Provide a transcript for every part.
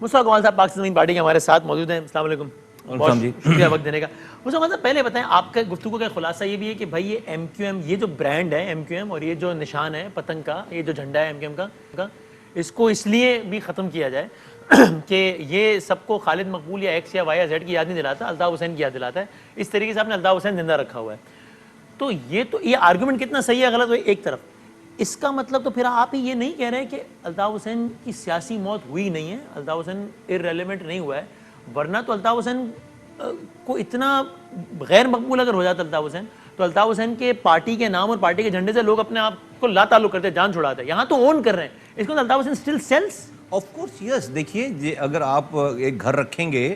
مصطفیٰ کمال صاحب پاک سے زمین پارٹی کے ہمارے ساتھ موجود ہیں. السلام علیکم, بہت شکریہ وقت دینے کا. مصطفیٰ صاحب پہلے بتائیں, آپ کا گفتگو کا خلاصہ یہ بھی ہے کہ بھائی یہ ایم کیو ایم, یہ جو برانڈ ہے ایم کیو ایم اور یہ جو نشان ہے پتنگ کا, یہ جو جھنڈا ہے ایم کیو ایم کا, اس کو اس لیے بھی ختم کیا جائے کہ یہ سب کو خالد مقبول یا ایکس یا وائی یا زیڈ کی یاد نہیں دلاتا, الطاف حسین کی یاد دلاتا ہے. اس طریقے سے آپ نے الطاف حسین زندہ رکھا ہوا ہے. تو یہ آرگومنٹ کتنا صحیح ہے غلط ہے ایک طرف. اس کا مطلب تو پھر آپ ہی یہ نہیں کہہ رہے کہ الطاف حسین کی سیاسی موت ہوئی نہیں ہے, الطاف حسین ارریلیونٹ نہیں ہوا ہے. ورنہ تو الطاف حسین کو اتنا غیر مقبول اگر ہو جاتا الطاف حسین, تو الطاف حسین کے پارٹی کے نام اور پارٹی کے جھنڈے سے لوگ اپنے آپ کو لا تعلق کرتے, جان چھڑاتے. یہاں تو اون کر رہے ہیں اس کو, Altaf Hussain still sales. Of course یس. دیکھیے اگر آپ ایک گھر رکھیں گے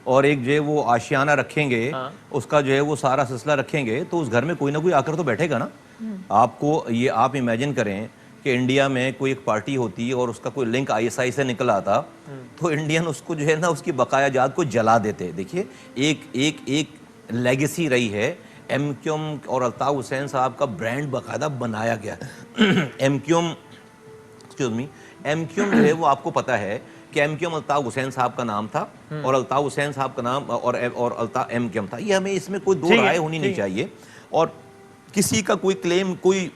اور ایک جو ہے وہ آشیانہ رکھیں گے, اس کا جو ہے وہ سارا سلسلہ رکھیں گے, تو اس گھر میں کوئی نہ کوئی آ کر تو بیٹھے گا نا. آپ کو یہ آپ امیجن کریں کہ انڈیا میں کوئی ایک پارٹی ہوتی اور اس کا کوئی لنک آئی ایس آئی سے نکل آتا, تو انڈین اس کو جو ہے نا اس کی بقایا جات کو جلا دیتے. دیکھیے ایک لیگیسی رہی ہے ایم کیو ایم اور الطاف حسین صاحب کا برانڈ باقاعدہ بنایا گیا. ایم کیو ایم جو ہے وہ آپ کو پتا ہے کہ M Q M Altaf Hussain صاحب کا نام تھا اور الطاف حسین صاحب کا نام اور الطاف ایم کیو ایم تھا. یہ ہمیں اس میں کوئی دو رائے ہونی نہیں چاہیے. اور کسی کا کوئی کلیم کوئی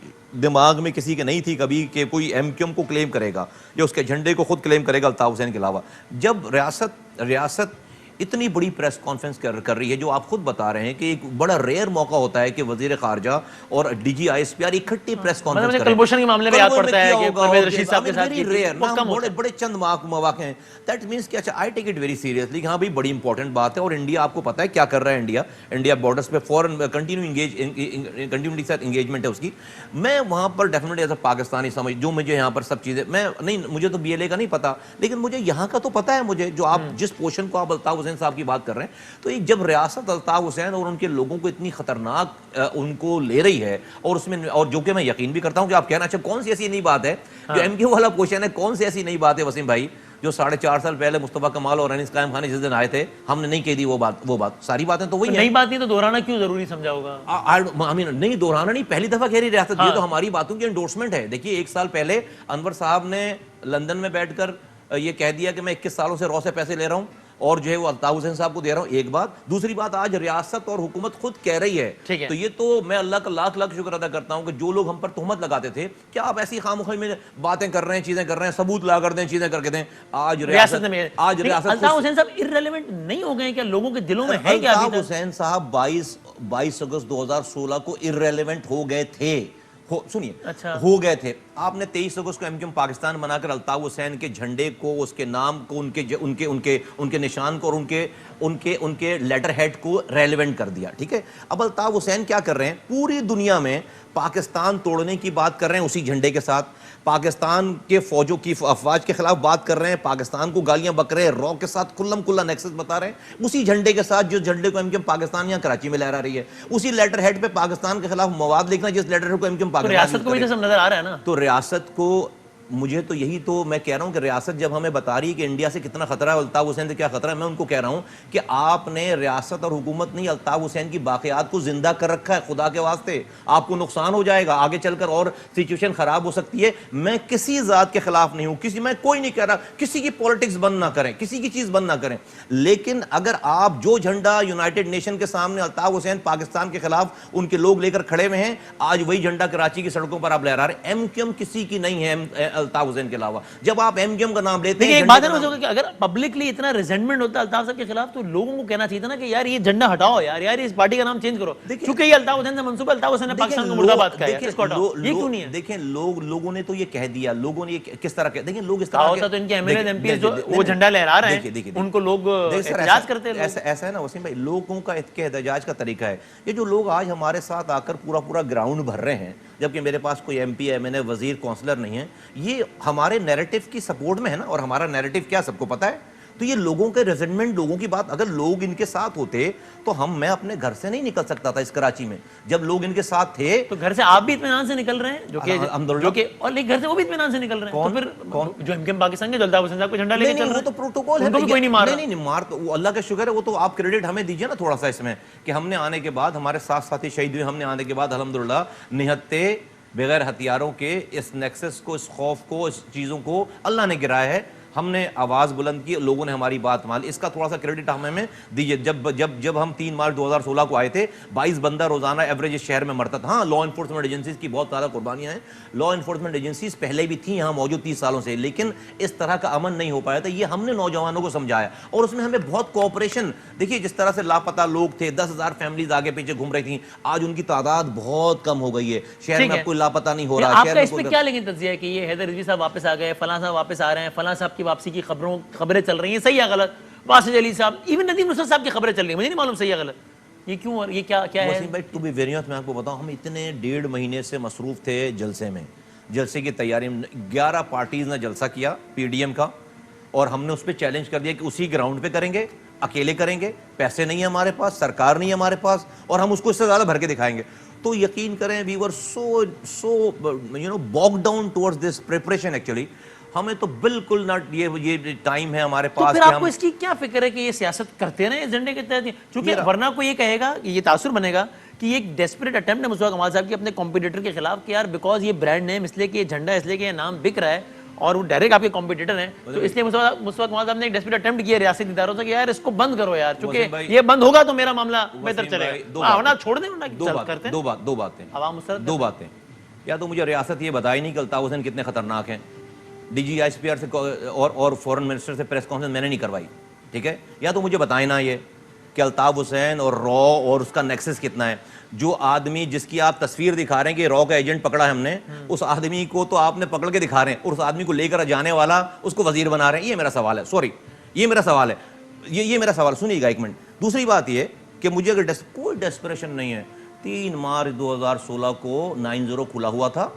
دماغ میں کسی کے نہیں تھی کبھی کہ کوئی ایم کیو ایم کو کلیم کرے گا یا اس کے جھنڈے کو خود کلیم کرے گا الطاف حسین کے علاوہ. جب ریاست اتنی بڑی پریس کانفرنس کر رہی ہے, جو آپ خود بتا رہے ہیں کہ ایک بڑا ریئر موقع ہوتا ہے کہ وزیر خارجہ اور D G I S P R اکٹھی پریس کانفرنس کریں. کلبھوشن کے معاملے میں یاد پڑتا ہے کہ پرویز رشید صاحب کے ساتھ بڑے چند مواقع ہیں. دیٹ مینس کہ اچھا آئی ٹیک اٹ ویری سیریسلی کہ ہاں بھائی بڑی امپورٹنٹ بات ہے. اور انڈیا آپ کو پتا ہے کیا کر رہا ہے, انڈیا بارڈرس پہ فورن کنٹینیوٹی کے ساتھ انگیجمنٹ ہے اس کی. میں وہاں پر ڈیفینیٹلی ایز اے پاکستانی سمجھ جو مجھے یہاں پر سب چیزیں میں نہیں, مجھے تو بی ایل اے کا نہیں پتا, لیکن مجھے یہاں کا تو پتا ہے. مجھے جو آپ جس پوشن کو آپ الطاف حسین صاحب کی بات کر رہے ہیں, تو جب ریاست الطاف حسین اور ان کے لوگوں کو اتنی خطرناک ان کو لے رہی ہے, اور اس میں اور جو کہ میں یقین بھی کرتا ہوں کہ آپ کہنا اچھا کون سی ایسی نئی بات ہے جو ایم کیو والا پوشن ہے, کون سی ایسی نئی بات ہے وسیم بھائی جو 4.5 سال پہلے مصطفیٰ کمال اور انیس قائم خان جس دن آئے تھے ہم نے نہیں کہہ دی وہ بات ساری باتیں تو وہی ہیں. نئی بات نہیں تو دہرانا کیوں ضروری سمجھا ہوگا؟ نہیں دہرانا نہیں, پہلی دفعہ کہہ رہی ریاست, یہ تو ہماری باتوں کی انڈورسمنٹ ہے. دیکھیے 1 سال پہلے انور صاحب نے لندن میں بیٹھ کر یہ کہہ دیا کہ میں 21 سالوں سے رو سے پیسے لے رہا ہوں اور جو ہے وہ الطاف حسین صاحب کو دے رہا ہوں. ایک بات. دوسری بات, آج ریاست اور حکومت خود کہہ رہی ہے, تو یہ تو میں اللہ کا لاکھ شکر ادا کرتا ہوں کہ جو لوگ ہم پر تہمت لگاتے تھے کہ آپ ایسی خامخواہ میں باتیں کر رہے ہیں, چیزیں کر رہے ہیں, ثبوت لا کر دیں, چیزیں کر کے دیں. آج ریاست الطاف حسین صاحب ارریلیونٹ نہیں ہو گئے کیا لوگوں کے دلوں میں ہے کیا؟ الطاف حسین صاحب 22 اگست 2016 کو ارریلیونٹ ہو گئے تھے, سنیے ہو گئے تھے. آپ نے 23 اگست کو ایم کیو ایم پاکستان بنا کر الطاف حسین کے جھنڈے کو, اس کے نام کو, ان کے نشان کو اور ان کے لیٹر ہیڈ کو ریلیونٹ کر دیا. ٹھیک ہے, اب الطاف حسین کیا کر رہے ہیں, پوری دنیا میں پاکستان توڑنے کی بات کر رہے ہیں اسی جھنڈے کے ساتھ, پاکستان کے فوجوں کی افواج کے خلاف بات کر رہے ہیں, پاکستان کو گالیاں بک رہے ہیں, رو کے ساتھ کھلم کھلا نیکسس بتا رہے ہیں اسی جھنڈے کے ساتھ جس جھنڈے کو ایم کیو ایم پاکستان یہاں کراچی میں لہرا رہی ہے, اسی لیٹر ہیڈ پہ پاکستان کے خلاف مواد لکھنا جس لیٹر ہیڈ کو ایم کیو ایم پاکستان. ریاست کو بھی تو نظر آ رہا ہے نا, تو ریاست کو مجھے تو یہی تو میں کہہ رہا ہوں کہ ریاست جب ہمیں بتا رہی ہے کہ انڈیا سے کتنا خطرہ ہے, الطاف حسین سے کیا خطرہ ہے, میں ان کو کہہ رہا ہوں کہ آپ نے ریاست اور حکومت نہیں الطاف حسین کی باقیات کو زندہ کر رکھا ہے. خدا کے واسطے آپ کو نقصان ہو جائے گا آگے چل کر اور سچویشن خراب ہو سکتی ہے. میں کسی ذات کے خلاف نہیں ہوں, میں کوئی نہیں کہہ رہا کسی کی پولیٹکس بند نہ کریں, کسی کی چیز بند نہ کریں, لیکن اگر آپ جو جھنڈا یونائٹڈ نیشن کے سامنے الطاف حسین پاکستان کے خلاف ان کے لوگ لے کر کھڑے ہوئے ہیں, آج وہی جھنڈا کراچی کی سڑکوں پر آپ لہرا رہے ہیں. ایم کیو ایم کسی کی نہیں ہے الطاف حسین کے علاوہ. جب آپ ایم کیو ایم کا نام لیتے ہیں, ایک بات ہے نا کہ اگر پبلکلی اتنا ریزنٹمنٹ ہوتا ہے الطاف صاحب کے خلاف, تو لوگوں کو کہنا چاہیے تھا نا کہ یار یہ جھنڈا ہٹاؤ, یار اس پارٹی کا نام چینج کرو, کیونکہ یہ الطاف حسین سے منسوب ہے, الطاف حسین نے پاکستان کو مردہ باد کہا ہے, اس کو ہٹاؤ. یہ کیوں نہیں ہے؟ دیکھیں لوگوں نے تو یہ کہہ دیا, لوگوں نے کس طرح دیکھیں لوگ اس طرح ہوتا تو ان کے M L A M P جو وہ جھنڈا لہرا رہے ہیں ان کو لوگ احتجاج کرتے ہیں. ایسا ہے نا وسیم بھائی, لوگوں کا احتجاج کا طریقہ ہے یہ جو لوگ آج ہمارے ساتھ آ کر پورا گراؤنڈ بھر رہے ہیں, جبکہ میرے پاس کوئی ایم پی ایم این اے وزیر کونسلر نہیں ہے, یہ ہمارے نیریٹو کی سپورٹ میں ہے نا. اور ہمارا نیریٹو کیا سب کو پتا ہے, تو یہ لوگوں کے ریزنٹمنٹ, لوگوں کی بات, اگر لوگ ان کے ساتھ ہوتے تو میں اپنے گھر سے نہیں نکل سکتا تھا اس کراچی میں. جب لوگ ان کے ساتھ تھے تو گھر سے آپ بھی اطمینان سے نکل رہے ہیں, جو کہ اور گھر سے وہ بھی اطمینان سے نکل رہے ہیں. تو پھر جو ایم کیو ایم پاکستان کے الطاف حسین صاحب کو جھنڈا لے کے چل رہے ہیں, وہ تو پروٹوکول ہے, ان کو بھی کوئی نہیں مار رہا. نہیں مار تو اللہ کا شکر ہے, وہ تو آپ کریڈٹ ہمیں دیجیے نا تھوڑا سا اس میں, کہ ہم نے آنے کے بعد ہمارے ساتھ ساتھی شہید ہوئے, ہم نے آنے کے بعد الحمدللہ نہتے بغیر ہتھیاروں کے اس نیکسس کو, اس خوف کو, اس چیزوں کو اللہ نے گرایا ہے. ہم نے آواز بلند کی, لوگوں نے ہماری بات مان لی. اس کا تھوڑا سا کریڈٹ ہمیں دیجیے. جب ہم 3 مارچ 2016 کو آئے تھے 22 بندہ روزانہ ایوریج اس شہر میں مرتا تھا. ہاں لا انفورسمنٹ ایجنسیز کی بہت زیادہ قربانیاں ہیں, لا انفورسمنٹ ایجنسیز پہلے بھی تھیں یہاں موجود 30 سالوں سے, لیکن اس طرح کا امن نہیں ہو پایا تھا. یہ ہم نے نوجوانوں کو سمجھایا اور اس میں ہمیں بہت کوآپریشن. دیکھیے جس طرح سے لاپتہ لوگ تھے, 10,000 فیملیز آگے پیچھے گھوم رہی تھیں, آج ان کی تعداد بہت کم ہو گئی ہے. شہر میں کوئی لاپتہ نہیں ہو رہا. آپ کا اس میں کیا لیکن تجزیہ ہے کہ یہ حیدر رضوی صاحب واپس آ گئے, فلاں صاحب واپس آ رہے ہیں, فلاں صاحب کی واپسی کی خبریں چل رہی ہیں, صحیح ہے غلط؟ واسف علی صاحب, ایون ندیم نصرت صاحب کی خبریں چل رہی ہیں, مجھے نہیں معلوم صحیح ہے غلط, یہ کیوں اور یہ کیا ہے؟ وسیم بھائی ٹو بی ویری آنسٹ میں آپ کو بتاؤں, ہم اتنے 1.5 مہینے سے مصروف تھے جلسے میں, جلسے کی تیاری میں 11 پارٹیز نے جلسہ کیا پی ڈی ایم کا, اور ہم نے اس پہ چیلنج کر دیا کہ اسی گراؤنڈ پہ کریں گے, اکیلے کریں گے, پیسے نہیں ہیں ہمارے پاس, سرکار نہیں ہے ہمارے پاس, اور ہم اس کو اس سے زیادہ بھر کے دکھائیں گے. تو یقین کریں وی ور سو باک down towards this preparation. Actually ہمیں تو بالکل نہ یہ ٹائم ہے ہمارے پاس. تو پھر آپ کو اس کی کیا فکر ہے کہ یہ سیاست کرتے رہے ایجنڈے کے تحت؟ چونکہ ورنہ کو یہ کہے گا, یہ تاثر بنے گا کہ یہ ایک ڈیسپریٹ اٹیمپٹ ہے مصطفیٰ کمال صاحب کی اپنے کمپیٹیٹر کے خلاف کہ یار بیکاز یہ برانڈ نیم اس لیے کہ یہ جھنڈا اس لیے کہ یہ نام بک رہا ہے اور وہ ڈائریکٹ آپ کے کمپیٹیٹر ہیں, تو اس لیے مصطفیٰ کمال صاحب نے ایک ڈیسپریٹ اٹیمپٹ کیا ریاستی اداروں سے کہ یار اس کو بند کرو یار, چونکہ یہ بند ہوگا تو میرا معاملہ بہتر چلے گا, ورنہ چھوڑ دیں. دو باتیں, یا تو مجھے ریاست یہ بتائی نہیں کہ الطاف حسین کتنے خطرناک ہیں, D G I S P R سے اور فورن منسٹر سے پریس کانفرنس میں نے نہیں کروائی, ٹھیک ہے, یا تو مجھے بتائیں نا یہ کہ الطاف حسین اور را اور اس کا نیکسس کتنا ہے. جو آدمی جس کی آپ تصویر دکھا رہے ہیں کہ را کا ایجنٹ پکڑا ہے ہم نے, اس آدمی کو تو آپ نے پکڑ کے دکھا رہے ہیں, اور اس آدمی کو لے کر جانے والا اس کو وزیر بنا رہے ہیں. یہ میرا سوال ہے, سوری یہ میرا سوال ہے, یہ میرا سوال سنیے گا ایک منٹ. دوسری بات یہ کہ مجھے اگر کوئی ڈیسپریشن نہیں ہے, 3 مارچ 2016 کو 9-0 کھلا ہوا تھا,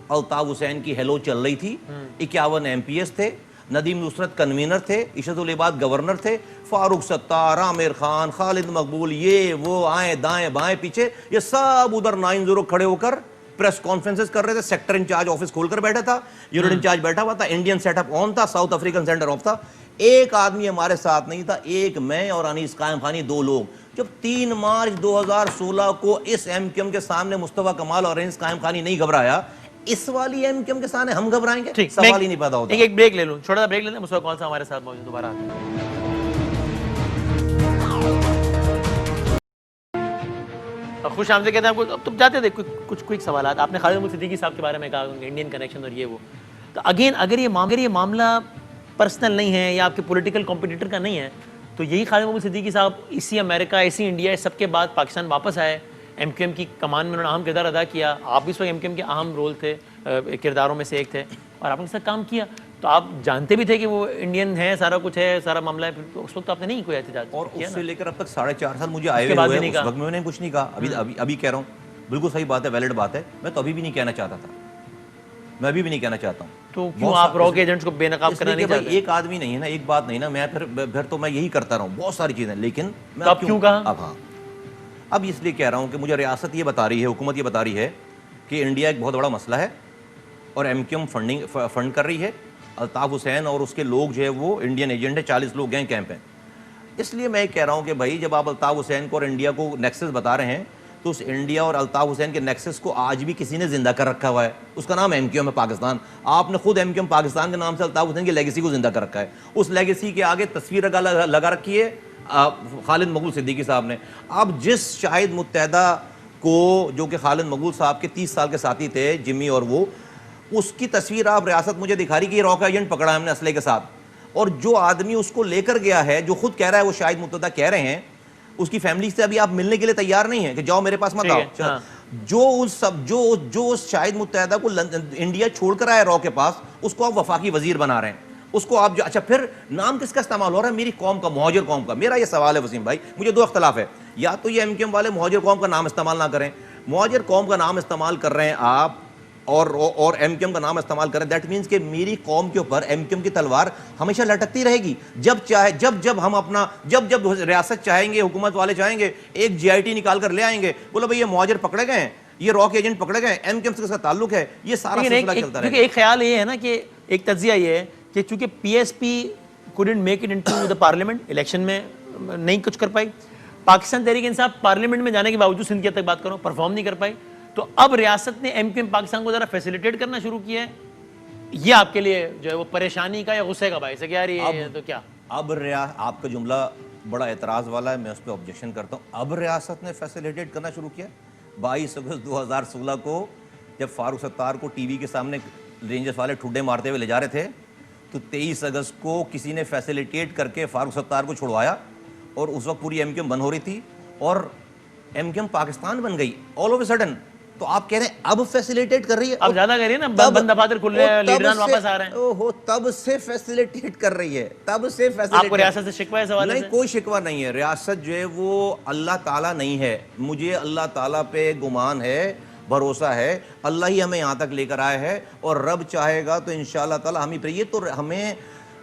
الطاف حسین کی ہیلو چل رہی تھی, 51 ایم پی ایس تھے, ندیم نصرت کنوینر تھے, عشرت العباد گورنر تھے, فاروق ستار, عامر خان, خالد مقبول, یہ وہ آئیں دائیں بائیں پیچھے, یہ سب ادھر 9-0 کھڑے ہو کر پریس کانفرنسز کر رہے تھے. سیکٹر انچارج آفس کھول کر بیٹھا تھا, یونٹ انچارج بیٹھا ہوا تھا, انڈین سیٹ اپ آن تھا, ساؤتھ افریقن سینٹر آف تھا. ایک آدمی ہمارے ساتھ نہیں تھا, ایک میں اور انیس قائم خانی, 2 لوگ. جب 3 مارچ 2016 کو اس ایم کیو ایم کے سامنے مصطفیٰ کمال اور انیس قائم خانی نہیں گھبرایا, اس والی ایم کیو ایم کے سامنے ہم گھبرائیں گے؟ سوال ہی نہیں پیدا ہوتا. ایک بریک لے لوں, چھوٹا سا بریک لے لیں, مصطفیٰ کمال صاحب ہمارے ساتھ موجود دوبارہ آتے ہیں. خوش آمدید کہتے ہیں آپ کو. اب تم جاتے تھے کچھ کوئک سوالات. آپ نے خالد محمود صدیقی صاحب کے بارے میں کہا انڈین کنیکشن اور یہ وہ, تو اگین اگر یہ معاملہ پرسنل نہیں ہے یا آپ کے پولیٹیکل کمپیٹیٹر کا نہیں ہے, تو یہی خالد محمود صدیقی صاحب اسی امریکہ, اسی انڈیا, اس سب کے بعد پاکستان واپس آئے, ایم کیو ایم کی کمان میں انہوں نے اہم کردار ادا کیا. آپ بھی اس وقت ایم کیو ایم کے اہم رول تھے, کرداروں میں سے ایک تھے, اور آپ نے اس سے کام کیا, تو آپ جانتے بھی تھے کہ وہ انڈین ہے, سارا کچھ ہے, سارا معاملہ ہے. اس وقت آپ نے نہیں کوئی احتجاج اور اس سے لے کر اب تک 4.5 سال مجھے آئے ہوئے ہیں, اس وقت میں نے کچھ نہیں کہا. ابھی کہہ رہا ہوں, بالکل صحیح بات ہے, ویلڈ بات ہے, میں تو ابھی بھی نہیں کہنا چاہتا تھا, میں ابھی بھی نہیں کہنا چاہتا ہوں. تو کیوں آپ را کے ایجنٹس کو بے نقاب کرنا نہیں چاہتے؟ ایک آدمی نہیں ہے نا, ایک بات نہیں نا, میں پھر تو میں یہی کرتا رہا ہوں, بہت ساری چیزیں, لیکن میں اب کیوں کہا؟ اب اس لیے کہہ رہا ہوں کہ مجھے ریاست یہ بتا رہی ہے, حکومت یہ بتا رہی ہے کہ انڈیا ایک بہت بڑا مسئلہ ہے اور ایم کیو ایم فنڈ کر رہی ہے. الطاف حسین اور اس کے لوگ جو ہے وہ انڈین ایجنٹ ہے, 40 لوگ گئے کیمپ ہیں. اس لیے میں کہہ رہا ہوں کہ بھائی جب آپ الطاف حسین کو اور انڈیا کو نیکسس بتا رہے ہیں, تو اس انڈیا اور الطاف حسین کے نیکسس کو آج بھی کسی نے زندہ کر رکھا ہوا ہے, اس کا نام ایم کیو ایم ہے پاکستان. آپ نے خود ایم کیو ایم پاکستان کے نام سے الطاف حسین کی لیگیسی کو زندہ کر رکھا ہے. اس لیگیسی کے آگے تصویر لگا رکھی ہے خالد مقبول صدیقی صاحب نے. آپ جس شاہد متحدہ کو, جو کہ خالد مقبول صاحب کے 30 سال کے ساتھی تھے جمی, اور وہ اس کی تصویر آپ ریاست مجھے دکھا رہی کہ یہ را کا ایجنٹ پکڑا ہے ہم نے اسلحے کے ساتھ, اور جو آدمی اس کو لے کر گیا ہے, جو خود کہہ رہا ہے وہ شاہد متحدہ کہہ رہے ہیں, اس کی فیملی سے ابھی آپ ملنے کے لیے تیار نہیں ہیں کہ جاؤ میرے پاس مت آؤ. جو اس شاہد متحدہ کو انڈیا چھوڑ کر آیا را کے پاس, اس کو آپ وفاقی وزیر بنا رہے ہیں, اس کو آپ اچھا پھر نام کس کا استعمال ہو رہا ہے؟ میری قوم کا, مہاجر قوم کا. میرا یہ سوال ہے وسیم بھائی, مجھے 2 اختلاف ہے, یا تو یہ ایم کیو ایم والے مہاجر قوم کا نام استعمال نہ کریں, مہاجر قوم کا نام استعمال کر رہے ہیں آپ, اور ایم کیو ایم کا نام استعمال کریں, دیٹ مینس کہ میری قوم کے اوپر ایم کیو ایم کی تلوار ہمیشہ لٹکتی رہے گی. جب ہم اپنا جب ریاست چاہیں گے, حکومت والے چاہیں گے, ایک جی آئی ٹی نکال کر لے آئیں گے, بولو بھائی یہ مہاجر پکڑے گئے ہیں, یہ را کے ایجنٹ پکڑے گئے, ایم کیو ایم سے اس کا تعلق ہے, یہ سارا سلسلہ چلتا رہے گا. ایک خیال یہ ہے نا کہ ایک تجزیہ یہ ہے کہ چونکہ P S P couldn't make it into the parliament, election میں نہیں کچھ کر پائی, پاکستان تحریک انصاف پارلیمنٹ میں جانے کے باوجود سندھ تک بات کرو پرفارم نہیں کر پائی, تو اب ریاست نے ایم کیو ایم پاکستان کو ذرا فیسیلیٹیٹ کرنا شروع کیا ہے یہ آپ کے لیے جو ہے وہ پریشانی کا یا غصے کا باعث ہے کہ یار یہ تو کیا؟ اب آپ کا جملہ بڑا اعتراض والا ہے, میں اس پہ آبجیکشن کرتا ہوں. اب ریاست نے فیسیلیٹیٹ کرنا شروع کیا. 22 اگست 2016 کو جب فاروق ستار کو ٹی وی کے سامنے رینجرز والے ٹھڈے مارتے ہوئے لے جا رہے تھے, تو 23 اگست کو کسی نے فیسیلیٹیٹ کر کے فاروق ستار کو چھڑوایا, اور اس وقت پوری ایم کیو ایم بند ہو رہی تھی, اور ایم کیو ایم پاکستان بن گئی آل آف اے سڈن. تو آپ کہہ رہے ہیں اب فیسیلیٹیٹ کر رہی ہے, اب زیادہ کر رہی ہے نا, بند دفاتر کھل رہے ہیں, لیڈران واپس آ رہے ہیں. اوہو, تب سے فیسیلیٹیٹ کر رہی ہے, تب سے آپ کو فیسیلیٹیٹ. ریاست سے شکوہ ہے اس حوالے سے؟ نہیں, کوئی شکوہ نہیں ہے. ریاست جو ہے وہ اللہ تعالیٰ نہیں ہے. مجھے اللہ تعالیٰ پہ گمان ہے, بھروسہ ہے. اللہ ہی ہمیں یہاں تک لے کر آئے ہے, اور رب چاہے گا تو انشاءاللہ تعالیٰ ہم ہی پر. یہ تو ہمیں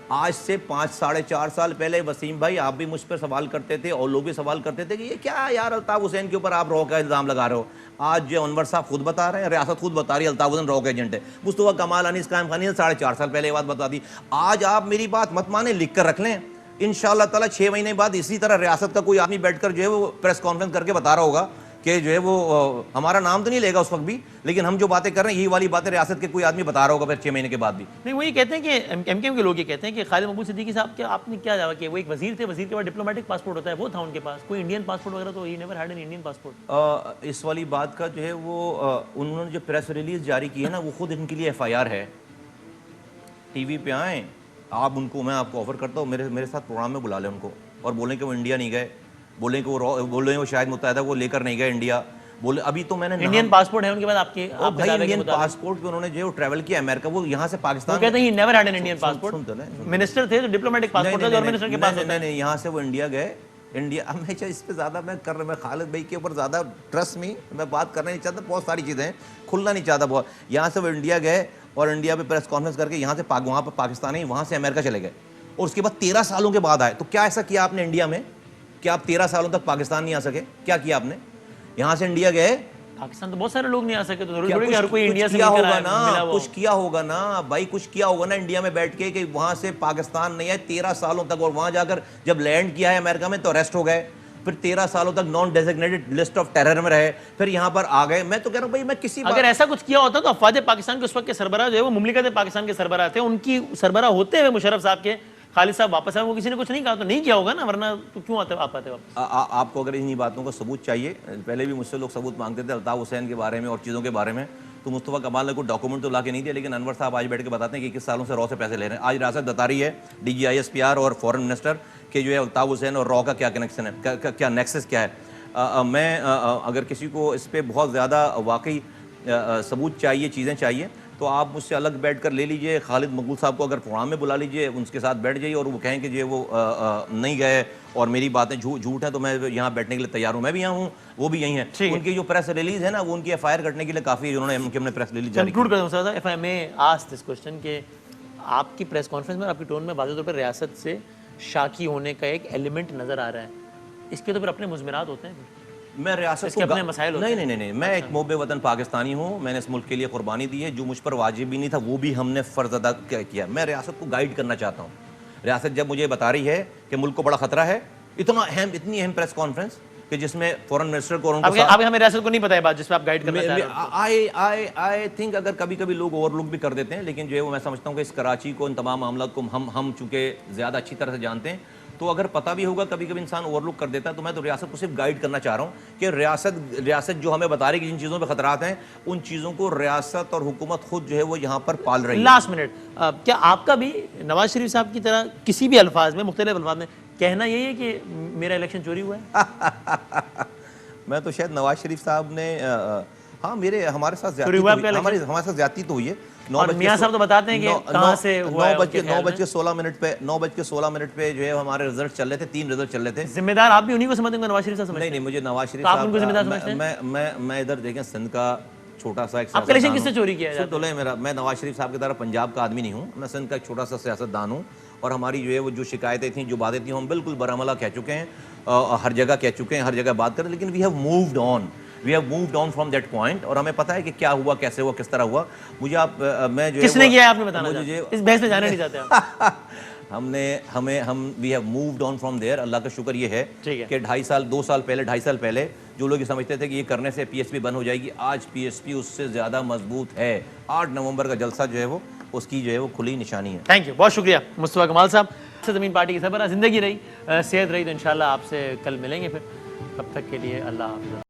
آج سے 4.5 سال پہلے وسیم بھائی آپ بھی مجھ پر سوال کرتے تھے, اور لوگ بھی سوال کرتے تھے کہ یہ کیا یار الطاف حسین کے اوپر آپ رو کا الزام لگا رہے ہو. آج جو انور صاحب خود بتا رہے ہیں, ریاست خود بتا رہی ہے الطاف حسین رو کا ایجنٹ ہے. مصطفیٰ کمال انیس قائم خانی نے 4.5 سال پہلے یہ بات بتا دی. آج آپ میری بات مت مانیں, لکھ کر رکھ لیں. انشاءاللہ تعالیٰ 6 مہینے بعد اسی طرح ریاست کا کوئی آدمی بیٹھ کر جو ہے وہ پریس کانفرنس کر کے بتا رہا ہوگا کہ جو ہے وہ ہمارا نام تو نہیں لے گا اس وقت بھی, لیکن ہم جو باتیں کر رہے ہیں یہی والی باتیں ریاست کے کوئی آدمی بتا رہا ہوگا پھر 6 مہینے کے بعد بھی. نہیں, وہ یہ کہتے ہیں کہ ایم کیو ایم کے لوگ یہ کہتے ہیں کہ خالد محمود صدیقی صاحب کیا آپ نے کیا دعویٰ کیا, وہ ایک وزیر تھے, وزیر کے بعد ڈپلومیٹک پاسپورٹ ہوتا ہے, وہ تھا ان کے پاس, کوئی انڈین پاسپورٹ وغیرہ تو ہی never had an Indian passport. اس والی بات کا جو ہے وہ انہوں نے جو پریس ریلیز جاری کی ہے نا, وہ خود ان کے لیے ایف آئی آر ہے. ٹی وی پہ آئیں آپ, ان کو میں آپ کو آفر کرتا ہوں میرے ساتھ پروگرام میں بلا لیں ان کو, اور بولیں کہ وہ انڈیا نہیں گئے, بولیں کہ وہ شاید متحدہ وہ لے کر نہیں گئے انڈیا. بولے ابھی تو میں نے انڈین پاسپورٹ ہے ان کے بعد, آپ کے انڈین پاسپورٹ پہ انہوں نے جو ٹریول کیا امریکہ, وہ یہاں سے پاکستان. وہ کہتے ہیں never had an Indian passport, minister تھے تو ڈپلومیٹک پاسپورٹ تھا جو منسٹر کے پاس ہوتا ہے. نہیں, یہاں سے وہ انڈیا گئے. انڈیا ہمیشہ اس پہ زیادہ میں خالد بھائی کے اوپر زیادہ ٹرسٹ میں بات کرنا نہیں چاہتا, بہت ساری چیزیں ہیں, کھلنا نہیں چاہتا بہت. یہاں سے وہ انڈیا گئے, اور انڈیا پہ پریس کانفرنس کر کے یہاں سے وہاں پہ پاکستان ہے, وہاں سے امریکہ چلے گئے, اور اس کے بعد 13 سالوں کے بعد آئے. تو کیا ایسا کیا آپ نے انڈیا میں کہ آپ 13 سالوں تک پاکستان نہیں آ سکے؟ کیا کیا آپ نے؟ یہاں سے انڈیا گئے, پاکستان تو بہت سارے لوگ نہیں آ سکے, تو ضروری تھوڑی کہ ہر کوئی انڈیا سے کیا ہوگا نا, کچھ کیا ہوگا نا بھائی, کچھ کیا ہوگا نا انڈیا میں بیٹھ کے کہ وہاں سے پاکستان نہیں آئے 13 سالوں تک, اور وہاں جا کر جب لینڈ کیا ہے امریکہ میں تو اریسٹ ہو گئے, پھر 13 سالوں تک naan designated list of terror میں رہے, پھر یہاں پر آ گئے. میں تو کہہ رہا ہوں بھائی, میں کسی اگر ایسا کچھ کیا ہوتا تو افواج پاکستان کے اس وقت کے سربراہ جو ہے وہ مملکت پاکستان کے سربراہ تھے, ان کی سربراہ ہوتے ہوئے مشرف صاحب کے خالد صاحب واپس آئے, وہ کسی نے کچھ نہیں کہا تو نہیں کیا ہوگا نا, ورنہ تو کیوں آتے آپ آتے واپس؟ آپ کو اگر انہی باتوں کا ثبوت چاہیے, پہلے بھی مجھ سے لوگ ثبوت مانگتے تھے الطاف حسین کے بارے میں اور چیزوں کے بارے میں, تو مصطفیٰ کمال نے کوئی ڈاکومنٹ تو لا کے نہیں دیا, لیکن انور صاحب آج بیٹھ کے بتاتے ہیں کہ 21 سالوں سے رو سے پیسے لے رہے ہیں. آج ریاست بتا رہی ہے D G I S P R اور فورن منسٹر کہ جو ہے الطاف حسین اور رو کا کیا کنیکشن ہے, کیا نیکسس کیا ہے. میں اگر کسی کو اس پہ بہت زیادہ واقعی ثبوت چاہیے, چیزیں چاہیے, تو آپ مجھ سے الگ بیٹھ کر لے لیجئے. خالد مقبول صاحب کو اگر پروگرام میں بلا لیجئے, ان کے ساتھ بیٹھ جائیے, اور وہ کہیں کہ جو وہ نہیں گئے اور میری باتیں جھوٹ ہیں, تو میں یہاں بیٹھنے کے لیے تیار ہوں. میں بھی یہاں ہوں, وہ بھی یہیں ہیں. ان کی جو پریس ریلیز ہے نا, وہ ان کی ایف آئی آر کرنے کے لیے کافی ہے, انہوں نے پریس ریلیز جاری کی. کنکلوڈ کر دوں sir, if I may ask this question, کہ آپ کی پریس کانفرنس میں آپ کی ٹون میں واضح طور پر ریاست سے شاکی ہونے کا ایک ایلیمنٹ نظر آ رہا ہے, اس کے تو پھر اپنے مضمرات ہوتے ہیں. میں ریاست کے اپنے مسائل ہوتے ہیں. نہیں, میں ایک محب وطن پاکستانی ہوں, میں نے اس ملک کے لیے قربانی دی ہے, جو مجھ پر واجب بھی نہیں تھا وہ بھی ہم نے فرض ادا کیا. میں ریاست کو گائیڈ کرنا چاہتا ہوں. ریاست جب مجھے بتا رہی ہے کہ ملک کو بڑا خطرہ ہے, اتنی اہم پریس کانفرنس کہ جس میں فورن منسٹر کو, اب ہمیں ریاست کو نہیں پتا ہے بات جس پہ آپ گائیڈ کرنا چاہ رہے ہیں. آئی تھنک اگر کبھی کبھی لوگ اوور لک بھی کر دیتے ہیں, لیکن جو ہے وہ میں سمجھتا ہوں کہ اس کراچی کو, ان تمام معاملات کو ہم چونکہ زیادہ اچھی طرح سے جانتے ہیں, تو اگر پتہ بھی ہوگا کبھی کبھی انسان اوور لک کر دیتا ہے. تو میں تو ریاست کو صرف گائیڈ کرنا چاہ رہا ہوں کہ ریاست جو ہمیں بتا رہی ہے کہ جن چیزوں پہ خطرات ہیں, ان چیزوں کو ریاست اور حکومت خود جو ہے وہ یہاں پر پال رہی ہے. لاسٹ منٹ, کیا آپ کا بھی نواز شریف صاحب کی طرح کسی بھی الفاظ میں, مختلف الفاظ میں کہنا یہی ہے کہ میرا الیکشن چوری ہوا ہے؟ میں تو شاید نواز شریف صاحب نے ہمارے ساتھ زیادتی تو ہوئی ہے. اور میاں صاحب تو بتاتے ہیں کہ کہاں سے ہوا ہے. 9:16 پہ جو ہے ہمارے رزلٹ چل رہے تھے, 3 رزلٹ چل رہے تھے. ذمہ دار آپ بھی انہی کو سمجھتے ہیں, نواز شریف صاحب سمجھتے ہیں؟ نہیں, مجھے نواز شریف آپ ان کو ذمہ دار سمجھتے ہیں؟ میں ادھر دیکھیں سندھ کا چھوٹا سا ایک آپ کا الیکشن کس سے چوری کیا ہے؟ میں نواز شریف صاحب کی طرح پنجاب کا آدمی نہیں ہوں, میں سندھ کا ایک چھوٹا سا سیاستدان ہوں, اور ہماری جو ہے وہ جو شکایتیں تھیں, جو باتیں تھیں, ہم بالکل برعملہ کہہ چکے ہیں, ہر جگہ کہہ چکے ہیں, ہر جگہ بات کریں, لیکن we have moved on from that point. اور ہمیں پتہ ہے کہ کیا ہوا, کیسے ہوا, کس طرح ہوا. مجھے میں جو کس نے کیا ہے آپ نے بتانا, اس بحث میں جانا نہیں چاہتے we have moved on from there. Allah کا شکر یہ ہے کہ 2 سال پہلے جو لوگ یہ سمجھتے تھے کہ یہ کرنے سے پی ایس پی بند ہو جائے گی, آج پی ایس پی اس سے زیادہ مضبوط ہے. 8 نومبر کا جلسہ جو ہے وہ اس کی جو ہے وہ کھلی نشانی ہے. تھینک یو, بہت شکریہ مصطفیٰ کمال صاحب. زمین پارٹی کی سربراہ, زندگی رہی, صحت رہی تو انشاءاللہ آپ سے کل ملیں گے پھر. تب تک کے لیے اللہ حافظ.